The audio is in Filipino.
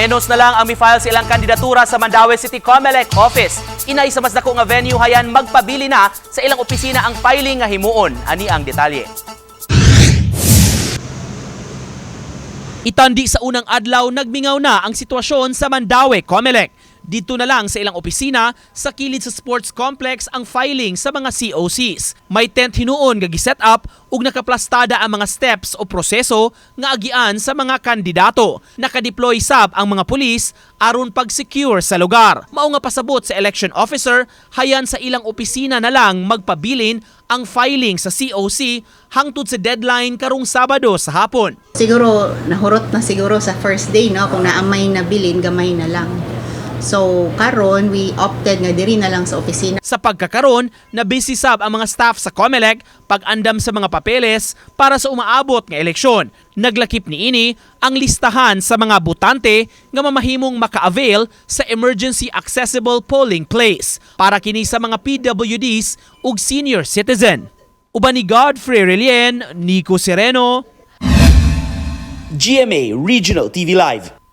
Menos na lang ang mi-file sa ilang kandidatura sa Mandaue City Comelec office. Inay sa mas dako nga venue hayan magpabili na sa ilang opisina ang filing nga himuon. Ani ang detalye. Itandi sa unang adlaw, nagmingaw na ang sitwasyon sa Mandaue Comelec. Dito na lang sa ilang opisina, sa kilid sa sports complex ang filing sa mga COCs. May tent hinuon nga gi-set up ug nakaplastada ang mga steps o proseso nga agian sa mga kandidato. Nakadeploy sab ang mga pulis aron pag-secure sa lugar. Mao nga pasabot sa election officer, hayan sa ilang opisina na lang magpabilin ang filing sa COC hangtod sa deadline karong Sabado sa hapon. Siguro nahurot na siguro sa first day, no, kung naamay na bilin gamay na lang. So karon we opted nga diri na lang sa opisina. Sa pagkakaron, na-busy sab ang mga staff sa Comelec pag-andam sa mga papeles para sa umaabot nga eleksyon. Naglakip niini ang listahan sa mga botante nga mamahimong maka-avail sa emergency accessible polling place para kini sa mga PWDs ug senior citizen. Uban ni Godfrey Relien, Nico Sereno, GMA Regional TV Live.